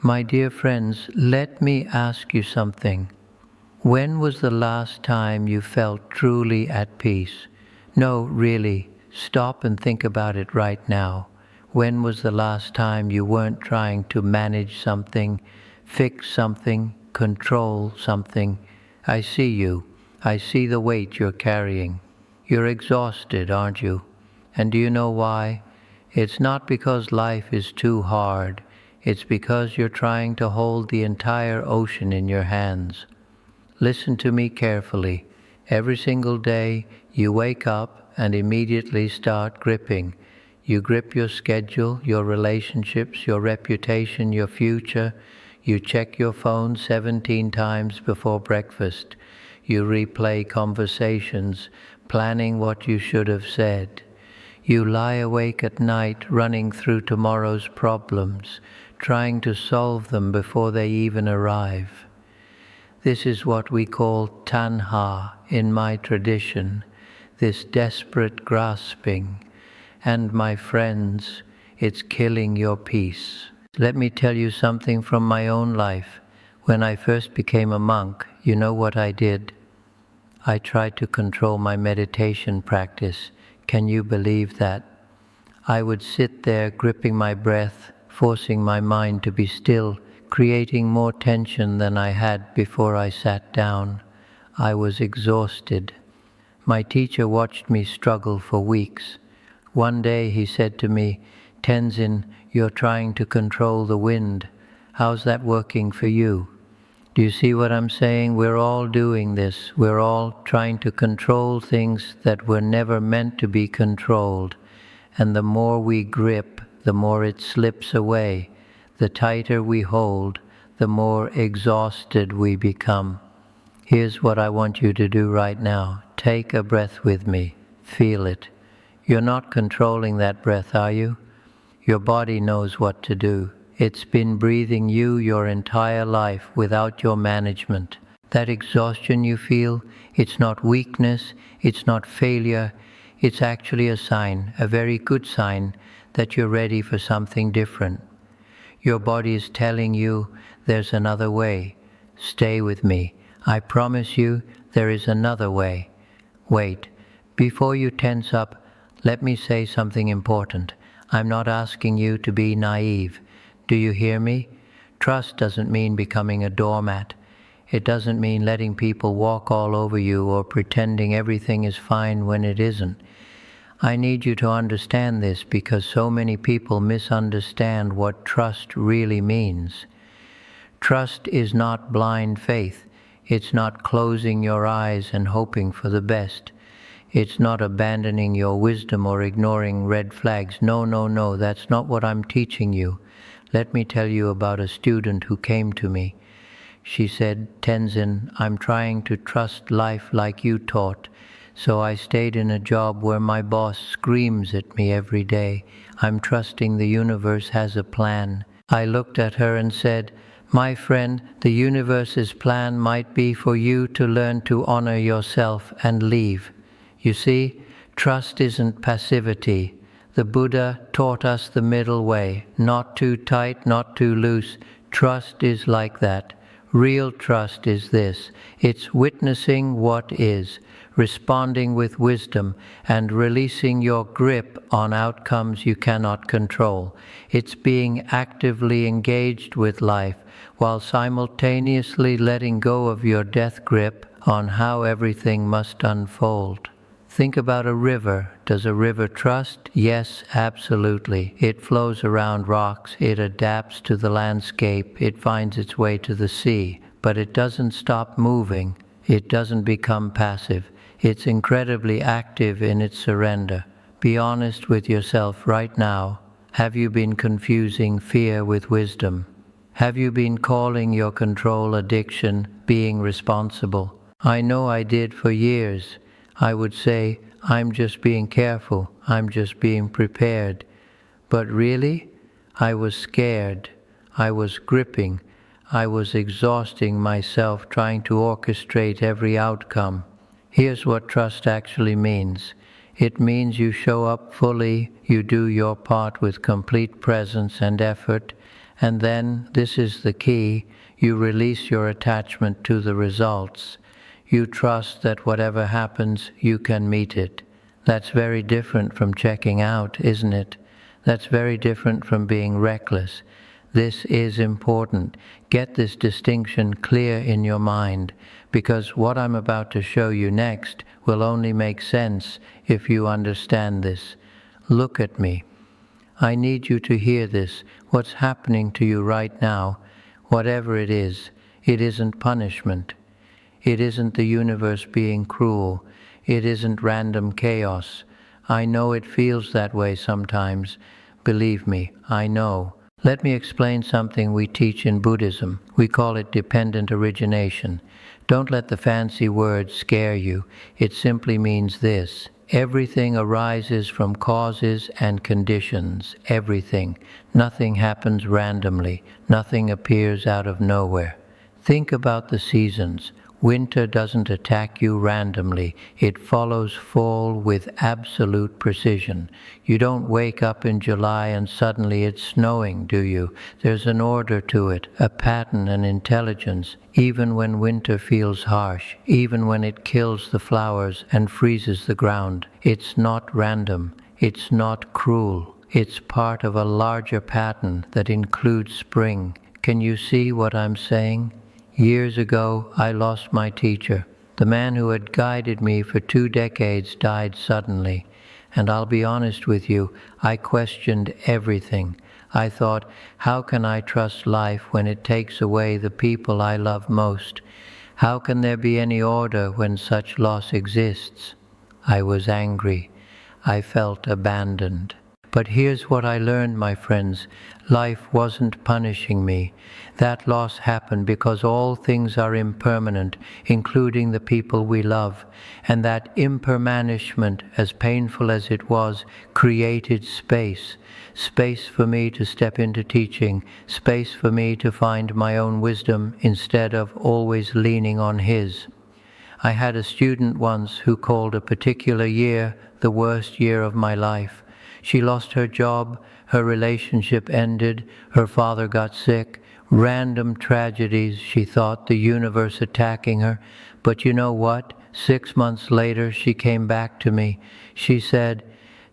My dear friends, let me ask you something. When was the last time you felt truly at peace? No, really, stop and think about it right now. When was the last time you weren't trying to manage something, fix something, control something? I see you. I see the weight you're carrying. You're exhausted, aren't you? And do you know why? It's not because life is too hard. It's because you're trying to hold the entire ocean in your hands. Listen to me carefully. Every single day, you wake up and immediately start gripping. You grip your schedule, your relationships, your reputation, your future. You check your phone 17 times before breakfast. You replay conversations, planning what you should have said. You lie awake at night running through tomorrow's problems, trying to solve them before they even arrive. This is what we call tanha in my tradition, this desperate grasping. And my friends, it's killing your peace. Let me tell you something from my own life. When I first became a monk, you know what I did? I tried to control my meditation practice. Can you believe that? I would sit there gripping my breath, forcing my mind to be still, creating more tension than I had before I sat down. I was exhausted. My teacher watched me struggle for weeks. One day he said to me, "Tenzin, you're trying to control the wind. How's that working for you?" Do you see what I'm saying? We're all doing this. We're all trying to control things that were never meant to be controlled. And the more we grip, the more it slips away. The tighter we hold, the more exhausted we become. Here's what I want you to do right now. Take a breath with me. Feel it. You're not controlling that breath, are you? Your body knows what to do. It's been breathing you your entire life without your management. That exhaustion you feel, it's not weakness, it's not failure, it's actually a sign, a very good sign, that you're ready for something different. Your body is telling you there's another way. Stay with me. I promise you there is another way. Wait, before you tense up, let me say something important. I'm not asking you to be naive. Do you hear me? Trust doesn't mean becoming a doormat. It doesn't mean letting people walk all over you or pretending everything is fine when it isn't. I need you to understand this because so many people misunderstand what trust really means. Trust is not blind faith. It's not closing your eyes and hoping for the best. It's not abandoning your wisdom or ignoring red flags. No, that's not what I'm teaching you. Let me tell you about a student who came to me. She said, "Tenzin, I'm trying to trust life like you taught. So I stayed in a job where my boss screams at me every day. I'm trusting the universe has a plan." I looked at her and said, "My friend, the universe's plan might be for you to learn to honor yourself and leave." You see, trust isn't passivity. The Buddha taught us the middle way, not too tight, not too loose. Trust is like that. Real trust is this. It's witnessing what is, responding with wisdom, and releasing your grip on outcomes you cannot control. It's being actively engaged with life while simultaneously letting go of your death grip on how everything must unfold. Think about a river. Does a river trust? Yes, absolutely. It flows around rocks, it adapts to the landscape, it finds its way to the sea, but it doesn't stop moving. It doesn't become passive. It's incredibly active in its surrender. Be honest with yourself right now. Have you been confusing fear with wisdom? Have you been calling your control addiction being responsible? I know I did for years. I would say, I'm just being careful, I'm just being prepared. But really, I was scared, I was gripping, I was exhausting myself trying to orchestrate every outcome. Here's what trust actually means. It means you show up fully, you do your part with complete presence and effort, And then, this is the key, you release your attachment to the results. You trust that whatever happens, you can meet it. That's very different from checking out, isn't it? That's very different from being reckless. This is important. Get this distinction clear in your mind, because what I'm about to show you next will only make sense if you understand this. Look at me. I need you to hear this. What's happening to you right now, whatever it isn't punishment. It isn't the universe being cruel. It isn't random chaos. I know it feels that way sometimes. Believe me, I know. Let me explain something we teach in Buddhism. We call it dependent origination. Don't let the fancy word scare you. It simply means this. Everything arises from causes and conditions. Everything. Nothing happens randomly. Nothing appears out of nowhere. Think about the seasons. Winter doesn't attack you randomly. It follows fall with absolute precision. You don't wake up in July and suddenly it's snowing, do you? There's an order to it, a pattern and intelligence, even when winter feels harsh, even when it kills the flowers and freezes the ground. It's not random. It's not cruel. It's part of a larger pattern that includes spring. Can you see what I'm saying? Years ago, I lost my teacher. The man who had guided me for 2 decades died suddenly. And I'll be honest with you, I questioned everything. I thought, how can I trust life when it takes away the people I love most? How can there be any order when such loss exists? I was angry. I felt abandoned. But here's what I learned, my friends. Life wasn't punishing me. That loss happened because all things are impermanent, including the people we love. And that impermanishment, as painful as it was, created space. Space for me to step into teaching. Space for me to find my own wisdom instead of always leaning on his. I had a student once who called a particular year the worst year of my life. She lost her job, her relationship ended, her father got sick, random tragedies, she thought, the universe attacking her. But you know what? 6 months later, she came back to me. She said,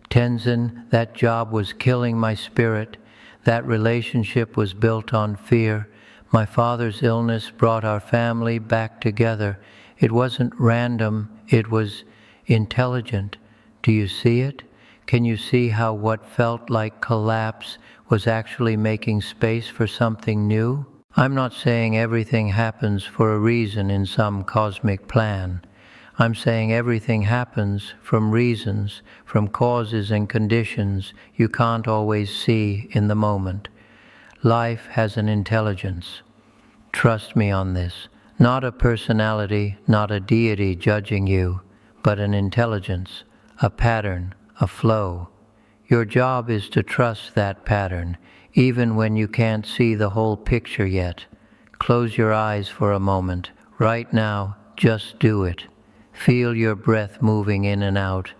Tenzin, that job was killing my spirit. That relationship was built on fear. My father's illness brought our family back together. It wasn't random, it was intelligent. Do you see it? Can you see how what felt like collapse was actually making space for something new? I'm not saying everything happens for a reason in some cosmic plan. I'm saying everything happens from reasons, from causes and conditions you can't always see in the moment. Life has an intelligence. Trust me on this. Not a personality, not a deity judging you, but an intelligence, a pattern, a flow. Your job is to trust that pattern, even when you can't see the whole picture yet. Close your eyes for a moment. Right now, just do it. Feel your breath moving in and out.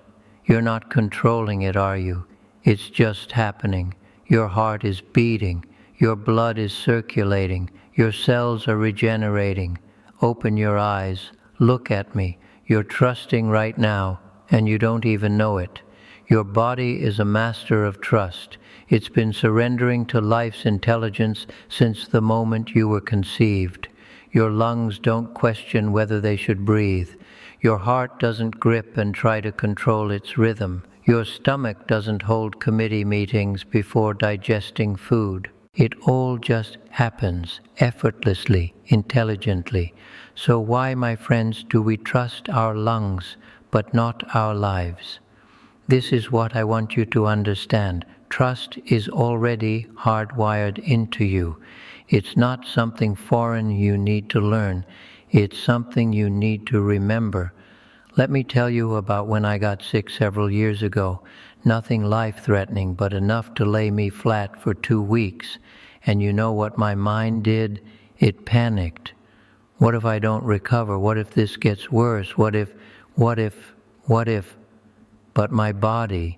You're not controlling it, are you? It's just happening. Your heart is beating. Your blood is circulating. Your cells are regenerating. Open your eyes. Look at me. You're trusting right now, and you don't even know it. Your body is a master of trust. It's been surrendering to life's intelligence since the moment you were conceived. Your lungs don't question whether they should breathe. Your heart doesn't grip and try to control its rhythm. Your stomach doesn't hold committee meetings before digesting food. It all just happens, effortlessly, intelligently. So why, my friends, do we trust our lungs, but not our lives? This is what I want you to understand. Trust is already hardwired into you. It's not something foreign you need to learn. It's something you need to remember. Let me tell you about when I got sick several years ago. Nothing life-threatening, but enough to lay me flat for 2 weeks. And you know what my mind did? It panicked. What if I don't recover? What if this gets worse? What if? But my body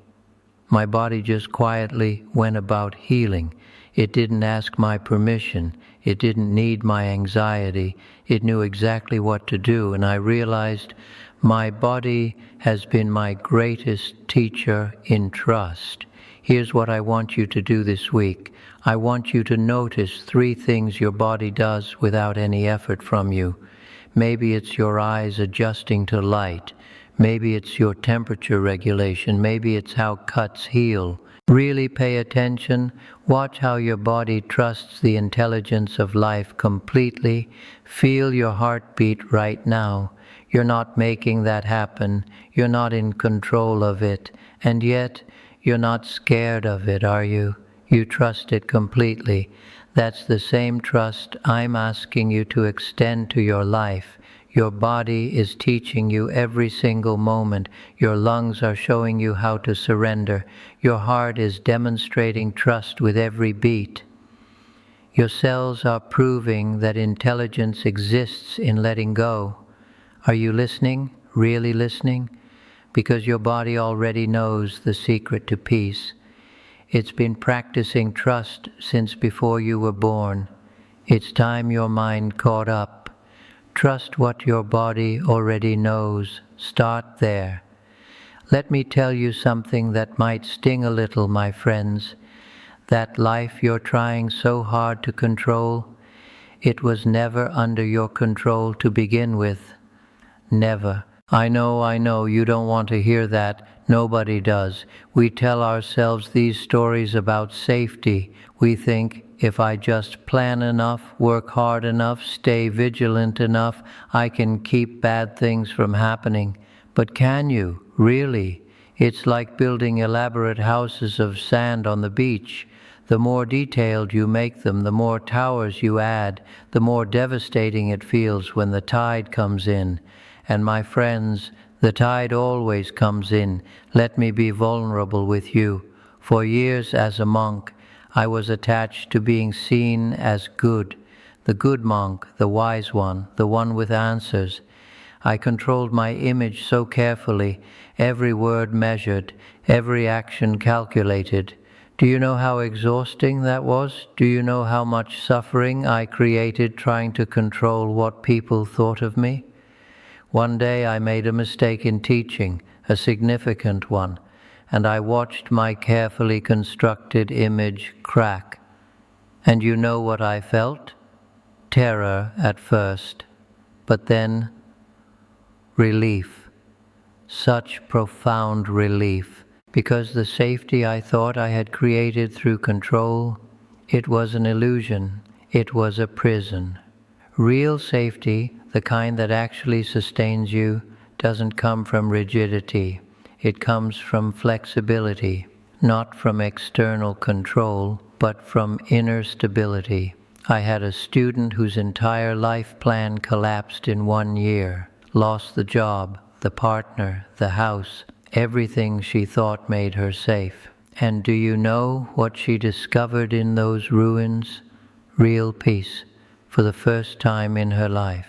just quietly went about healing. It didn't ask my permission. It didn't need my anxiety. It knew exactly what to do, and I realized my body has been my greatest teacher in trust. Here's what I want you to do this week. I want you to notice 3 things your body does without any effort from you. Maybe it's your eyes adjusting to light. Maybe it's your temperature regulation. Maybe it's how cuts heal. Really pay attention. Watch how your body trusts the intelligence of life completely. Feel your heartbeat right now. You're not making that happen. You're not in control of it. And yet, you're not scared of it, are you? You trust it completely. That's the same trust I'm asking you to extend to your life. Your body is teaching you every single moment. Your lungs are showing you how to surrender. Your heart is demonstrating trust with every beat. Your cells are proving that intelligence exists in letting go. Are you listening? Really listening? Because your body already knows the secret to peace. It's been practicing trust since before you were born. It's time your mind caught up. Trust what your body already knows. Start there. Let me tell you something that might sting a little, my friends. That life you're trying so hard to control, it was never under your control to begin with. Never. I know, you don't want to hear that. Nobody does. We tell ourselves these stories about safety. We think, if I just plan enough, work hard enough, stay vigilant enough, I can keep bad things from happening. But can you? Really? It's like building elaborate houses of sand on the beach. The more detailed you make them, the more towers you add, the more devastating it feels when the tide comes in. And my friends, the tide always comes in. Let me be vulnerable with you. For years as a monk, I was attached to being seen as good, the good monk, the wise one, the one with answers. I controlled my image so carefully, every word measured, every action calculated. Do you know how exhausting that was? Do you know how much suffering I created trying to control what people thought of me? One day I made a mistake in teaching, a significant one, and I watched my carefully constructed image crack. And you know what I felt? Terror at first, but then relief. Such profound relief, because the safety I thought I had created through control, it was an illusion. It was a prison. Real safety, the kind that actually sustains you, doesn't come from rigidity. It comes from flexibility, not from external control, but from inner stability. I had a student whose entire life plan collapsed in 1 year, lost the job, the partner, the house, everything she thought made her safe. And do you know what she discovered in those ruins? Real peace, for the first time in her life.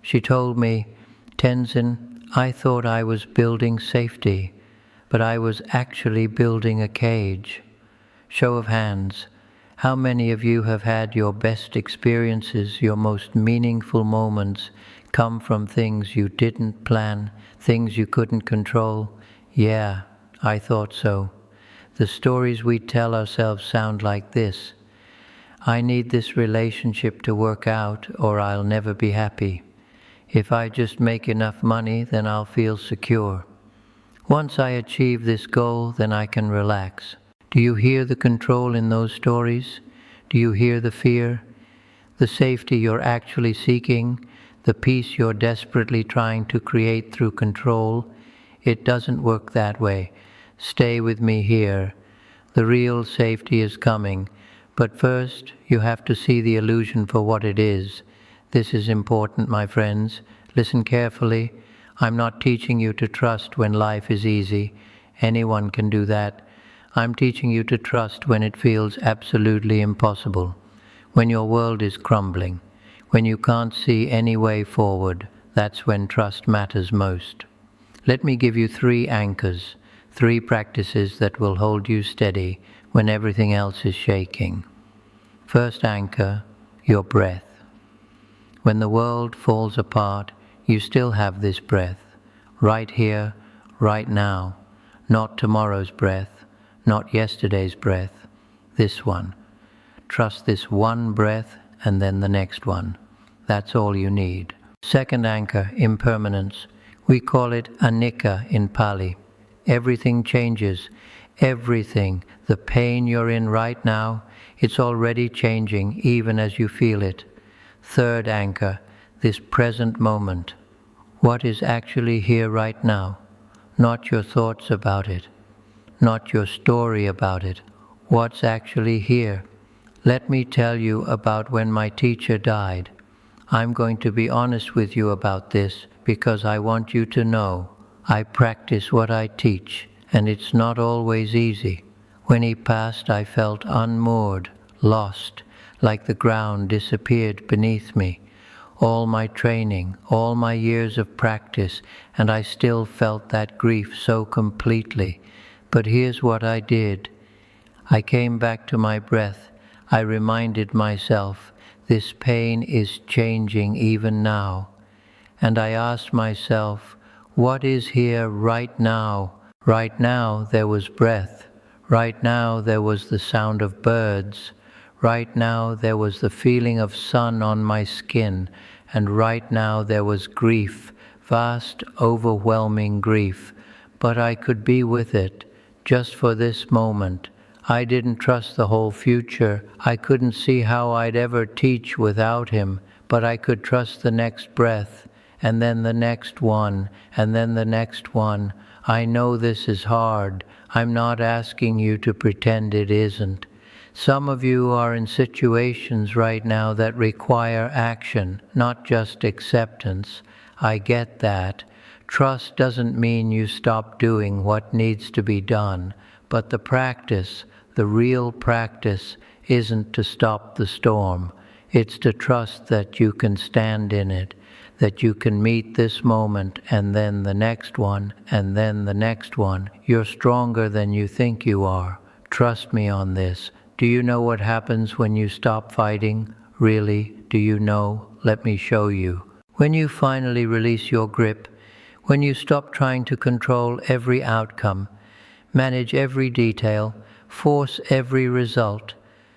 She told me, Tenzin, I thought I was building safety, but I was actually building a cage. Show of hands, how many of you have had your best experiences, your most meaningful moments come from things you didn't plan, things you couldn't control? Yeah, I thought so. The stories we tell ourselves sound like this. I need this relationship to work out or I'll never be happy. If I just make enough money, then I'll feel secure. Once I achieve this goal, then I can relax. Do you hear the control in those stories? Do you hear the fear? The safety you're actually seeking? The peace you're desperately trying to create through control? It doesn't work that way. Stay with me here. The real safety is coming. But first, you have to see the illusion for what it is. This is important, my friends. Listen carefully. I'm not teaching you to trust when life is easy. Anyone can do that. I'm teaching you to trust when it feels absolutely impossible, when your world is crumbling, when you can't see any way forward. That's when trust matters most. Let me give you 3 anchors, 3 practices that will hold you steady when everything else is shaking. First anchor, your breath. When the world falls apart, you still have this breath, right here, right now, not tomorrow's breath, not yesterday's breath, this one. Trust this one breath and then the next one. That's all you need. Second anchor, impermanence. We call it anicca in Pali. Everything changes. Everything. The pain you're in right now, it's already changing even as you feel it. Third anchor, this present moment. What is actually here right now? Not your thoughts about it. Not your story about it. What's actually here? Let me tell you about when my teacher died. I'm going to be honest with you about this because I want you to know I practice what I teach, and it's not always easy. When he passed, I felt unmoored, lost, like the ground disappeared beneath me. All my training, all my years of practice, and I still felt that grief so completely. But here's what I did. I came back to my breath. I reminded myself, this pain is changing even now. And I asked myself, what is here right now? Right now there was breath. Right now there was the sound of birds. Right now there was the feeling of sun on my skin. And right now there was grief, vast, overwhelming grief. But I could be with it, just for this moment. I didn't trust the whole future. I couldn't see how I'd ever teach without him, but I could trust the next breath, and then the next one, and then the next one. I know this is hard. I'm not asking you to pretend it isn't. Some of you are in situations right now that require action, not just acceptance. I get that. Trust doesn't mean you stop doing what needs to be done, but the practice, the real practice, isn't to stop the storm. It's to trust that you can stand in it, that you can meet this moment and then the next one and then the next one. You're stronger than you think you are. Trust me on this. Do you know what happens when you stop fighting? Really? Do you know? Let me show you. When you finally release your grip, when you stop trying to control every outcome, manage every detail, force every result,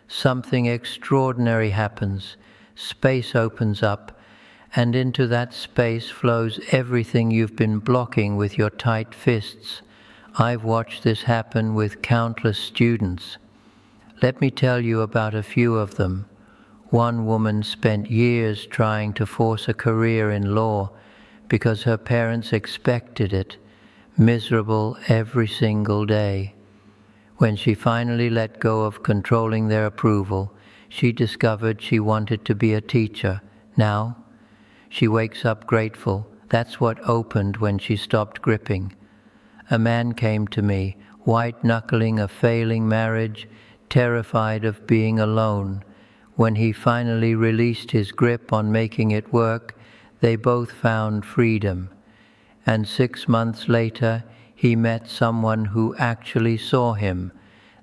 something extraordinary happens. Space opens up, and into that space flows everything you've been blocking with your tight fists. I've watched this happen with countless students. Let me tell you about a few of them. One woman spent years trying to force a career in law because her parents expected it, miserable every single day. When she finally let go of controlling their approval, she discovered she wanted to be a teacher. Now, she wakes up grateful. That's what opened when she stopped gripping. A man came to me, white-knuckling a failing marriage, terrified of being alone. When he finally released his grip on making it work, they both found freedom. And 6 months later, he met someone who actually saw him.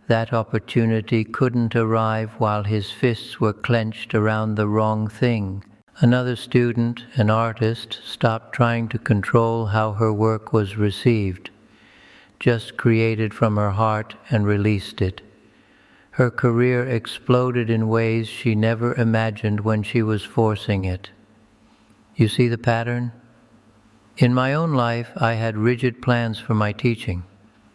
That opportunity couldn't arrive while his fists were clenched around the wrong thing. Another student, an artist, stopped trying to control how her work was received, just created from her heart and released it. Her career exploded in ways she never imagined when she was forcing it. You see the pattern? In my own life, I had rigid plans for my teaching.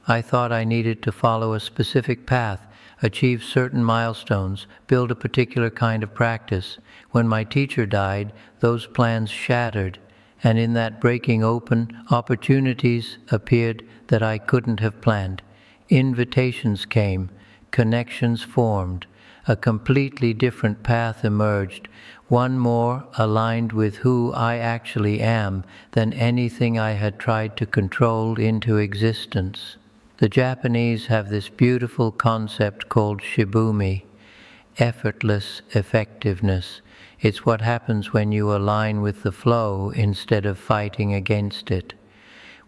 I thought I needed to follow a specific path, achieve certain milestones, build a particular kind of practice. When my teacher died, those plans shattered, and in that breaking open, opportunities appeared that I couldn't have planned. Invitations came, connections formed, a completely different path emerged, one more aligned with who I actually am than anything I had tried to control into existence. The Japanese have this beautiful concept called shibumi, effortless effectiveness. It's what happens when you align with the flow instead of fighting against it.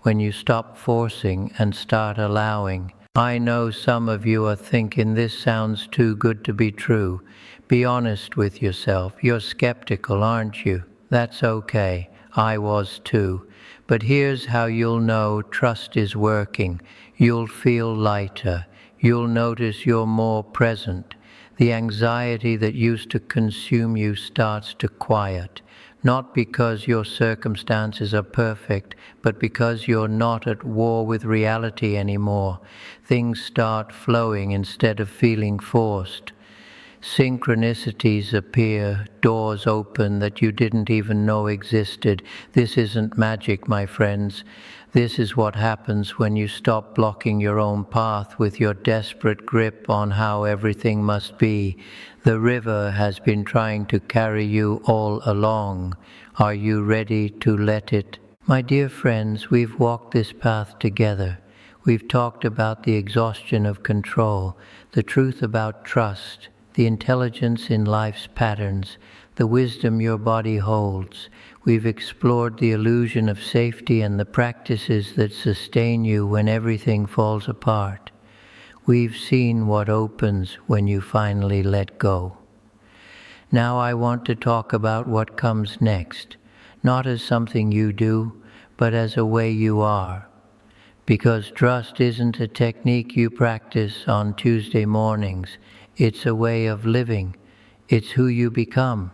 When you stop forcing and start allowing, I know some of you are thinking this sounds too good to be true. Be honest with yourself. You're skeptical, aren't you? That's okay. I was too. But here's how you'll know trust is working. You'll feel lighter. You'll notice you're more present. The anxiety that used to consume you starts to quiet. Not because your circumstances are perfect, but because you're not at war with reality anymore. Things start flowing instead of feeling forced. Synchronicities appear, doors open that you didn't even know existed. This isn't magic, my friends. This is what happens when you stop blocking your own path with your desperate grip on how everything must be. The river has been trying to carry you all along. Are you ready to let it? My dear friends, we've walked this path together. We've talked about the exhaustion of control, the truth about trust, the intelligence in life's patterns, the wisdom your body holds. We've explored the illusion of safety and the practices that sustain you when everything falls apart. We've seen what opens when you finally let go. Now I want to talk about what comes next, not as something you do, but as a way you are. Because trust isn't a technique you practice on Tuesday mornings. It's a way of living. It's who you become.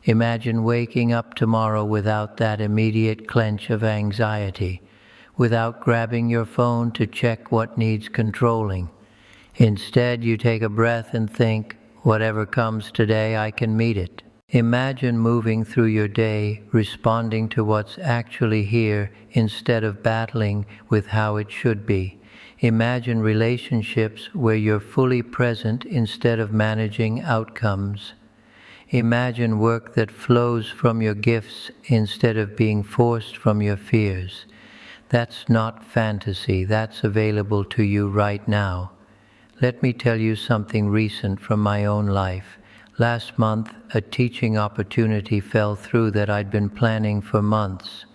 Imagine waking up tomorrow without that immediate clench of anxiety, without grabbing your phone to check what needs controlling. Instead, you take a breath and think, whatever comes today, I can meet it. Imagine moving through your day, responding to what's actually here instead of battling with how it should be. Imagine relationships where you're fully present instead of managing outcomes. Imagine work that flows from your gifts instead of being forced from your fears. That's not fantasy, that's available to you right now. Let me tell you something recent from my own life. Last month, a teaching opportunity fell through that I'd been planning for months.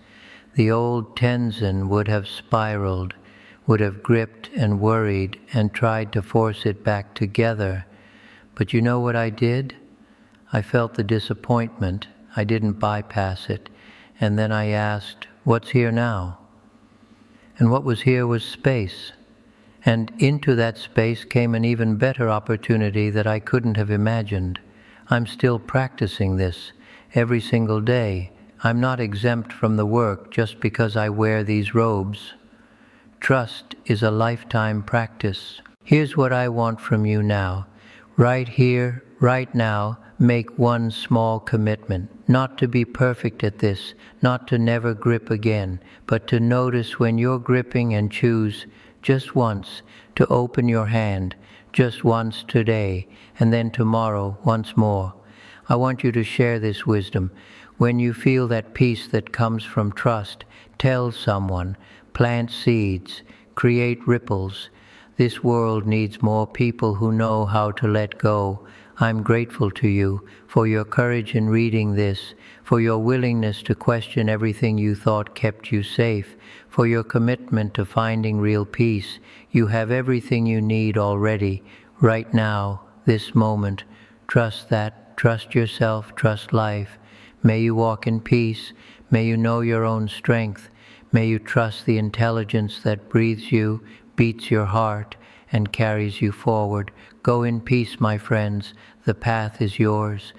The old Tenzin would have spiraled, would have gripped and worried and tried to force it back together. But you know what I did? I felt the disappointment. I didn't bypass it. And then I asked, what's here now? And what was here was space. And into that space came an even better opportunity that I couldn't have imagined. I'm still practicing this every single day. I'm not exempt from the work just because I wear these robes. Trust is a lifetime practice. Here's what I want from you now. Right here, right now, make one small commitment. Not to be perfect at this, not to never grip again, but to notice when you're gripping and choose just once to open your hand, just once today, and then tomorrow once more. I want you to share this wisdom. When you feel that peace that comes from trust, tell someone, plant seeds, create ripples. This world needs more people who know how to let go. I'm grateful to you for your courage in reading this, for your willingness to question everything you thought kept you safe, for your commitment to finding real peace. You have everything you need already, right now, this moment. Trust that, trust yourself, trust life. May you walk in peace. May you know your own strength. May you trust the intelligence that breathes you, beats your heart, and carries you forward. Go in peace, my friends. The path is yours.